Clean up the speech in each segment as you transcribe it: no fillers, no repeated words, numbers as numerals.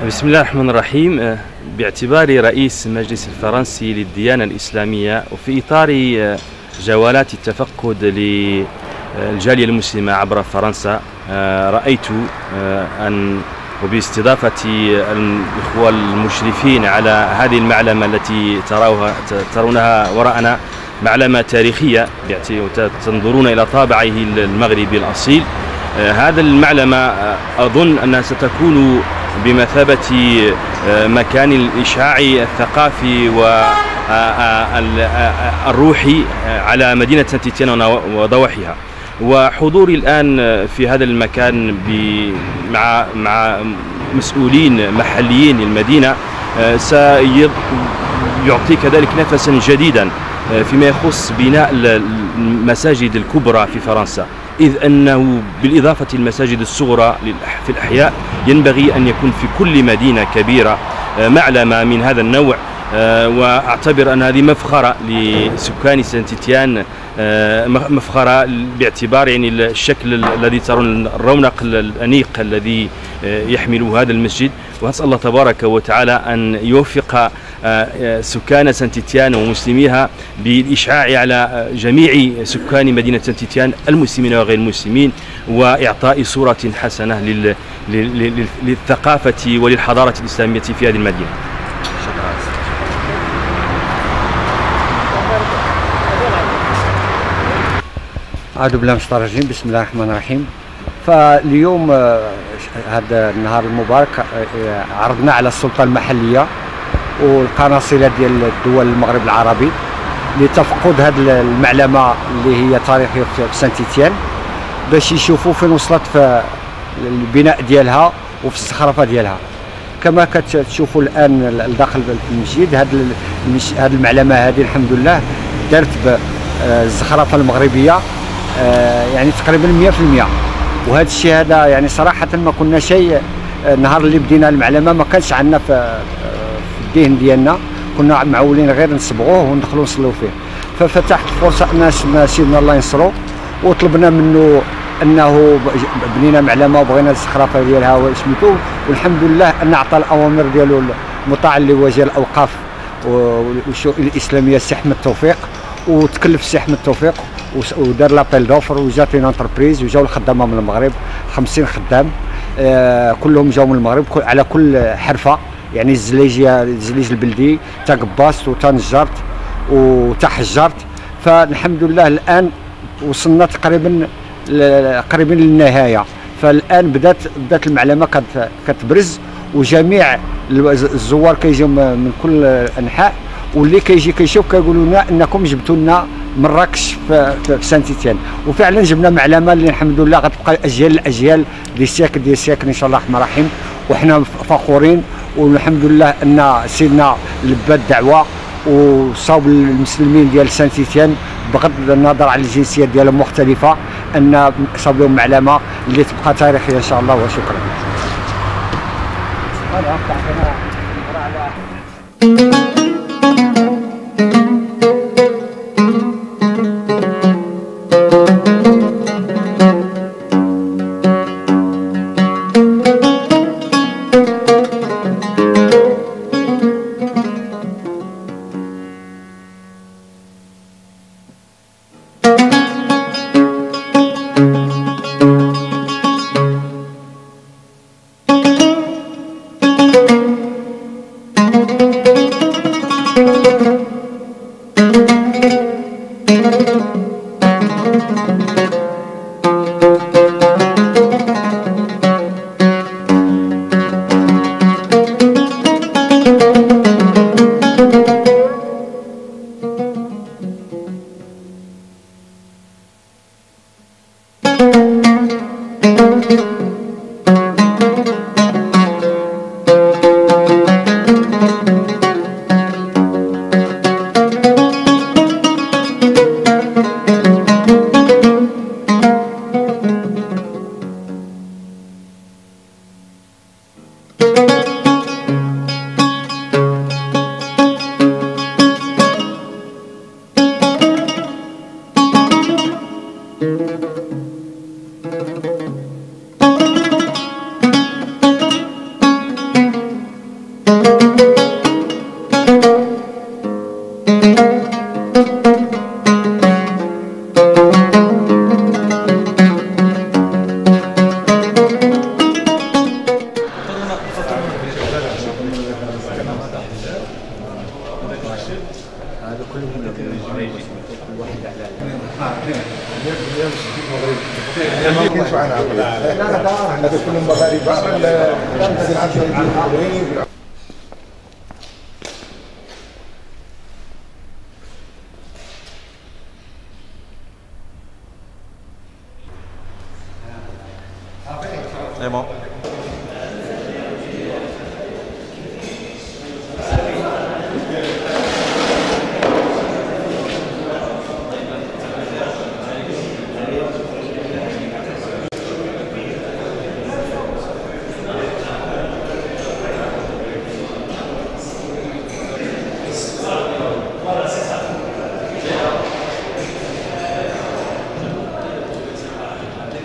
بسم الله الرحمن الرحيم. باعتباري رئيس المجلس الفرنسي للديانة الإسلامية وفي إطار جولات التفقد للجالية المسلمة عبر فرنسا، رأيت أن وباستضافة الإخوة المشرفين على هذه المعلمة التي ترونها وراءنا، معلمة تاريخية تنظرون إلى طابعه المغربي الأصيل. هذا المعلمة أظن أنها ستكون بمثابة مكان الإشعاع الثقافي والروحي على مدينة سانت إتيان وضواحيها. وحضوري الآن في هذا المكان مع مسؤولين محليين للمدينة سيعطي كذلك نفسا جديدا فيما يخص بناء المساجد الكبرى في فرنسا، إذ أنه بالإضافة للمساجد الصغرى في الأحياء ينبغي أن يكون في كل مدينة كبيرة معلمة من هذا النوع. وأعتبر أن هذه مفخرة لسكان سانت إتيان، مفخرة باعتبار يعني الشكل الذي ترون، الرونق الأنيق الذي يحمله هذا المسجد. وأسأل الله تبارك وتعالى أن يوفق سكان سانت إتيان ومسلميها بالإشعاع على جميع سكان مدينة سانت إتيان المسلمين وغير المسلمين، وإعطاء صورة حسنة للثقافة وللحضارة الإسلامية في هذه المدينة. أعوذ بالله من الشيطان الرجيم. بسم الله الرحمن الرحيم. فاليوم هذا النهار المبارك عرضنا على السلطة المحلية والقناصلة ديال الدول المغرب العربي لتفقد هذه المعلمة اللي هي تاريخية في سانت إتيان، باش يشوفوا فين وصلت في البناء ديالها وفي الزخرفة ديالها. كما كتشوفوا الآن داخل المسجد، هذه المعلمة هذه الحمد لله دارت بالزخرفة المغربية يعني تقريبا 100%. وهذا الشيء هذا يعني صراحة ما كنا شيء، النهار اللي بدينا المعلمة ما كانش عندنا في الدين ديالنا، كنا معولين غير نصبغوه وندخلوا نصلوا فيه. ففتحت فرصة أن سيدنا الله ينصرو، وطلبنا منه أنه بنينا معلمة وبغينا الزخرفة ديالها وسميتو، والحمد لله أن أعطى الأوامر ديالو المطاع لوزير الأوقاف والشؤون الإسلامية السي أحمد توفيق، وتكلف السي أحمد توفيق ودار لابيل دوفر، وجات لنا انتربريز وجاو الخدامه من المغرب 50 خدام، كلهم جاو من المغرب على كل حرفه، يعني الزليج البلدي تا قباص وتا نجرت وتا حجرت. فالحمد لله الان وصلنا تقريبا للنهايه. فالان بدات المعلمه كتبرز، وجميع الزوار كيجيو من كل الانحاء، واللي كيجي كيشوف كيقولوا لنا انكم جبتوا لنا مراكش في سانت إتيان. وفعلا جبنا معلمه اللي الحمد لله غتبقى اجيال الاجيال ديال السياكل ان شاء الله الرحمن الرحيم. وحنا فخورين والحمد لله ان سيدنا لبى الدعوه وصاوب المسلمين ديال سانت إتيان بغض النظر على الجنسيات ديالهم مختلفه، ان صاوب لهم معلمه اللي تبقى تاريخيه ان شاء الله. وشكرا. C'est bon.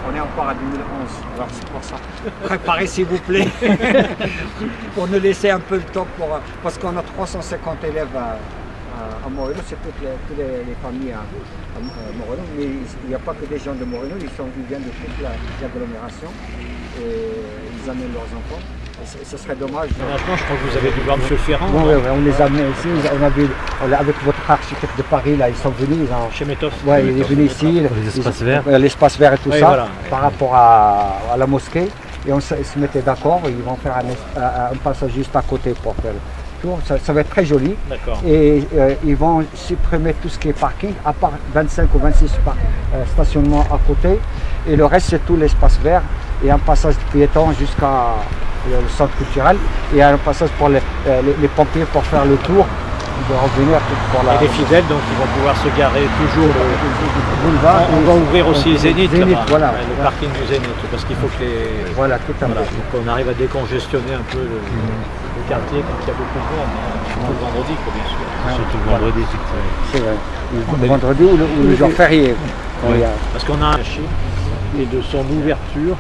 On est encore à 2011, alors c'est pour ça. Préparez s'il vous plaît, pour nous laisser un peu le temps, parce qu'on a 350 élèves à Moreno, c'est toutes les familles à Moreno, mais il n'y a pas que des gens de Moreno, ils viennent de toute l'agglomération et ils amènent leurs enfants. Et ce serait dommage. Maintenant, je crois que vous avez dû voir M. Ferrand. Oui, on les a amenés ici. On a vu, avec votre architecte de Paris, là, ils sont venus. Chez Metov. Oui, il est venu ici. L'espace vert. L'espace vert et tout Oui, ça, voilà. par rapport à la mosquée. Et on se mettait d'accord, ils vont faire un passage juste à côté pour faire le tour. Ça va être très joli. D'accord. Et ils vont supprimer tout ce qui est parking, à part 25 ou 26 stationnements à côté. Et le reste, c'est tout l'espace vert. Et un passage piéton jusqu'à le centre culturel. Et un passage pour les pompiers pour faire le tour. De revenir pour la... Et les fidèles, donc, ils vont pouvoir se garer toujours le boulevard. On va ouvrir aussi le Zénith, voilà. Le parking du Zénith, parce qu'il faut que les... Voilà, tout à fait. Voilà, donc on arrive à décongestionner un peu le quartier quand il y a beaucoup de monde. Surtout le vendredi, quoi, bien sûr. Surtout le vendredi, c'est vrai. Le vendredi ou le jour férié. Oui. Parce qu'on a un chiffre et de son ouverture,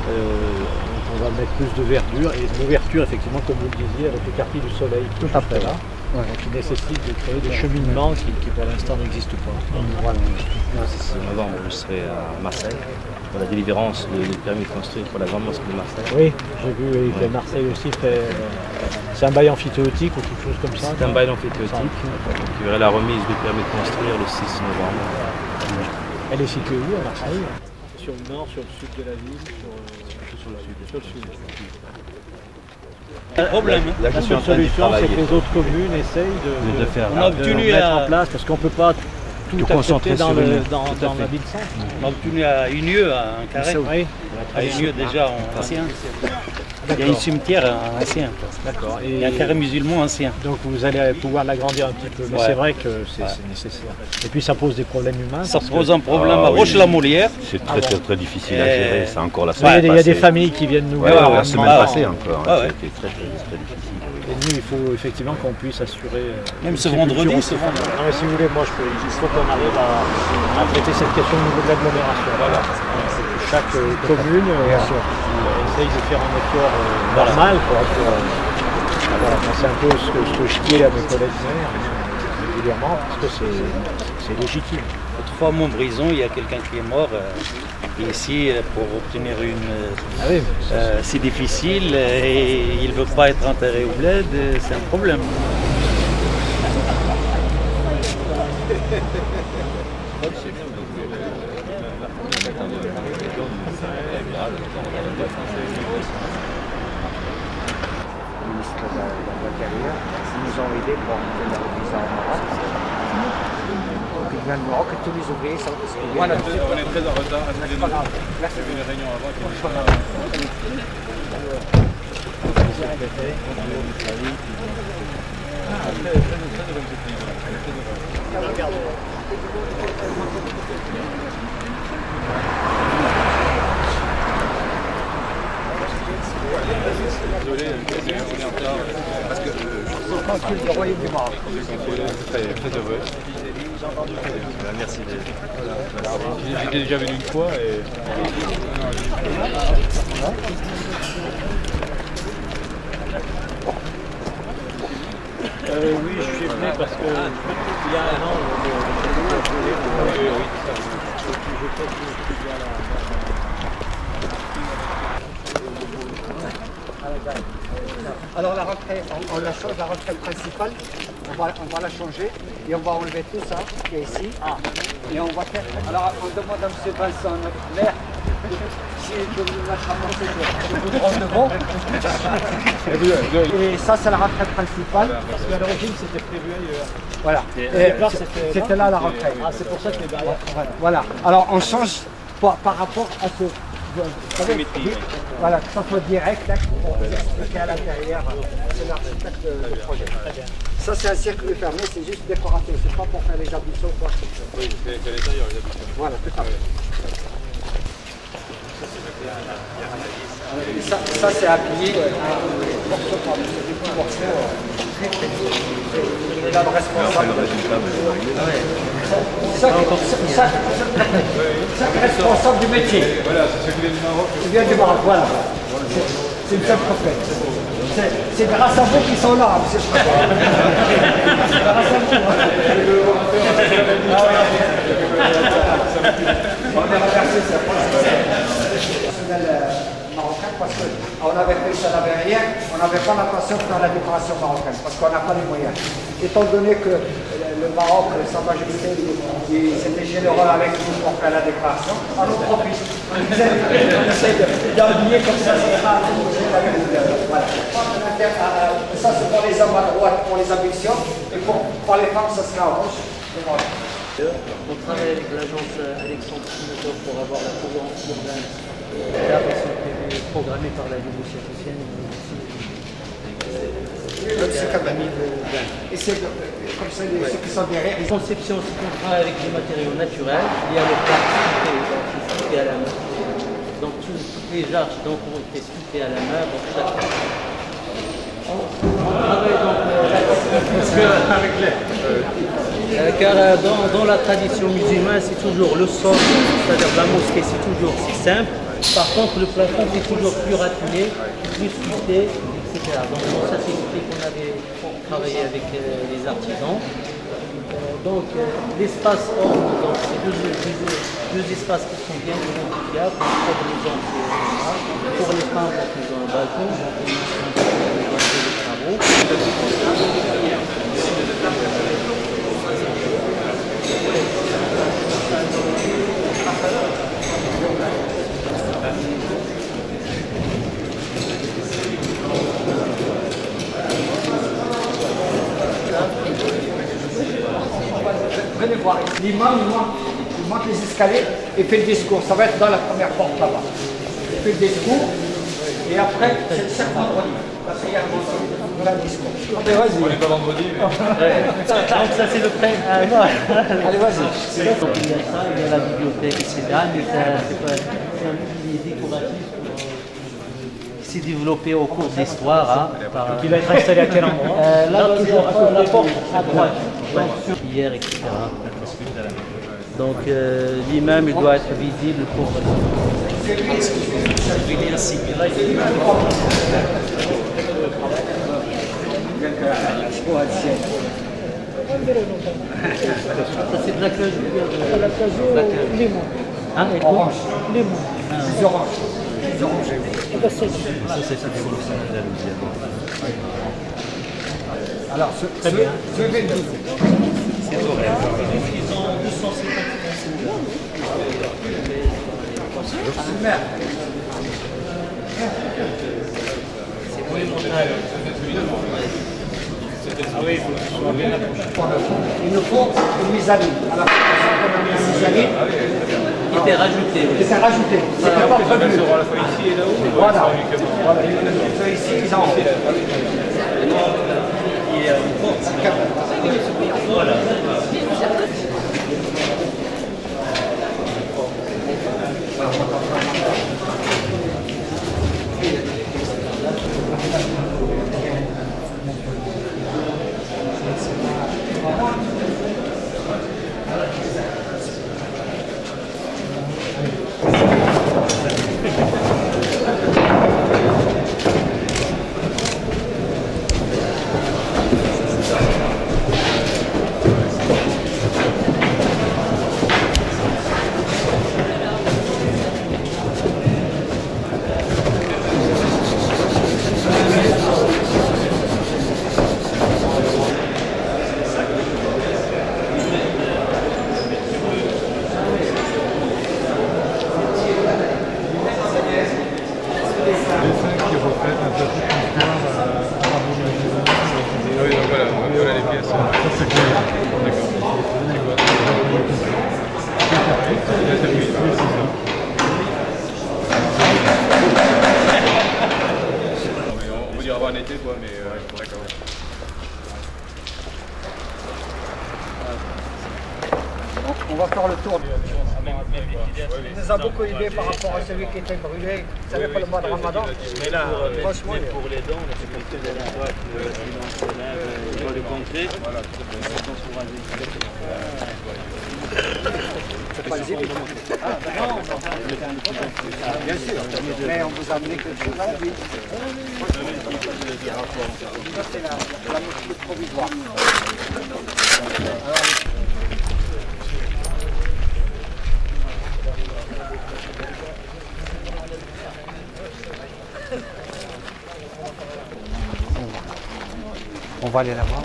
on va mettre plus de verdure et de l'ouverture, effectivement, comme vous le disiez, avec le quartier du Soleil. Tout à fait. Là. Ouais. Qui nécessite de créer des cheminements qui pour l'instant n'existent pas. Voilà. Le 6 novembre, je serai à Marseille pour la délivrance du permis de construire pour la grande mosquée de Marseille. Oui, j'ai vu que Marseille aussi fait. C'est un bail amphithéotique ou quelque chose comme ça. C'est un bail amphithéotique. Il y aurait la remise du permis de construire le 6 novembre. Elle est située où à Marseille? Sur le nord, sur le sud de la ville, sur le sud. Sur le sud. Le problème, la seule solution, c'est que les autres communes essayent de faire mettre en place, parce qu'on ne peut pas tout accepter dans la ville centre. On a obtenu à Unieux, à un carré. Oui. À Unieux déjà en ancien. Il y a un cimetière ancien. D'accord. Il y a un carré musulman ancien. Donc vous allez pouvoir l'agrandir un petit peu. Mais c'est vrai que c'est nécessaire. Et puis ça pose des problèmes humains. Ça pose un problème à Roche-la-Molière. C'est très difficile à gérer, c'est encore la semaine passée. Il y a des familles qui viennent nous voir. La semaine passée encore, c'était très difficile. Et nous, il faut effectivement qu'on puisse assurer... Même ce vendredi, Non, mais si vous voulez, moi, il faut qu'on arrive à traiter cette question au niveau de l'agglomération. Voilà. Chaque commune essaye de faire un effort normal. Voilà, c'est un peu ce que je dis à mes collègues maires régulièrement, parce que c'est légitime. 3 Montbrison, il y a quelqu'un qui est mort. Et ici, pour obtenir une... c'est difficile et il ne veut pas être enterré au bled, c'est un problème. Le ministre de l'Intérieur, ils nous ont aidés pour faire la visa au Maroc. Ils viennent du Maroc et tous les ouvriers sont... Voilà, on est très en retard. C'est pas grave. Il y avait une réunion avant qui est désolé, on est en retard. Parce que je le royaume du Maroc. Très heureux. Merci. J'étais déjà venu une fois et... Oui, je suis venu parce que il y a un an, Alors la rentrée, on la change, la rentrée principale, on va la changer et on va enlever tout ça qui est ici. Et on va faire. Alors on demande à M. Vincent, notre maire, si je vous mettre à penser le goudron devant. Et ça c'est la rentrée principale. parce qu'à l'origine c'était prévu ailleurs. Voilà. C'était là la rentrée. Ah, c'est pour ça que les barrières. Voilà. Alors on change par rapport à ce. Vous savez, voilà, que ça soit direct, là, pour vous expliquer à l'intérieur, c'est l'architecte du projet. Ça c'est un circuit fermé, c'est juste décoratif, c'est pas pour faire les ablutions ou quoi que ce soit. Oui, c'est à l'intérieur les habitations. Voilà, tout à fait. Ça c'est appuyé morceau par morceau, du coup morceau très très il est là le responsable. Chaque responsable du métier. Voilà, c'est ce qui vient du Maroc. Il vient du Maroc, voilà. C'est une seule prophète. C'est grâce à vous qu'ils sont là, monsieur le président. C'est grâce à vous. On est remercié, c'est marocain parce qu'on avait fait ça, n'avait rien, on n'avait pas l'intention de faire la décoration marocaine parce qu'on n'a pas les moyens. Étant donné que le Maroc, Sa Majesté, il s'était généreux avec nous pour faire la décoration, on en profite. On essaie d'habiller comme ça, c'est rare. Voilà. Ça c'est pour les hommes à droite, pour les ambitions, et pour les femmes, ça sera à gauche. On travaille avec l'agence Alexandre Sinotor pour avoir la cohérence urbaine. Là, ils sont programmés par la négociation Et c'est comme ça, ceux qui sont derrière. La conception, c'est qu'on travaille avec des matériaux naturels. Il y a le plastique qui est à la main. Donc toutes les arches ont été sculptées à la main. Donc chaque... On travaille donc car dans la tradition musulmane, c'est toujours le sol, c'est-à-dire la mosquée, c'est toujours si simple. Par contre, le plafond, c'est toujours plus raffiné, plus sculpté, etc. Donc, ça, c'est ce qu'on avait travaillé avec les artisans. Donc, l'espace hors, c'est deux espaces qui sont bien identifiables. Pour les hommes, c'est pour les femmes, ils ont un balcon, donc ils ont des travaux. Venez voir, l'imam il monte les escaliers et fait le discours. Ça va être dans la première porte là-bas. Il fait le discours et après c'est le serment religieux. La prière voilà le discours. Allez, vas-y. On n'est pas vendredi, mais... Donc ça c'est le prêt. Allez, vas-y. Donc il y a ça, il y a la bibliothèque, etc. Mais il est décoratif. Il s'est développé au cours de l'histoire. Il va être installé à quel endroit? Là, toujours la porte à droite. Hier, etc. Donc l'imam il doit être visible pour... Ça c'est de la cage. La cage limon. Hein, et Orange. Limon. Les oranges. Les orangés. Ça, c'est ça, c'est Alors, Très bien. suivez le douze. Il nous faut une mezzanine. Alors, une mezzanine qui était rajouté. qui s'est rajoutée. C'était pas prévu. à la fois ici et là-haut. Voilà. Voilà. Ceux ici, ils en ont. Voilà. On va faire le tour. Il nous a beaucoup aidé par rapport à celui qui était brûlé. Vous savez pas le mois de Ramadan. Mais là, franchement, pour les dents, la sécurité de la boîte, le concret, c'est pas le zéro. Bien sûr, mais on vous a amené quelque chose à la vie. Ça, c'est la mosquée provisoire. On va aller là-bas.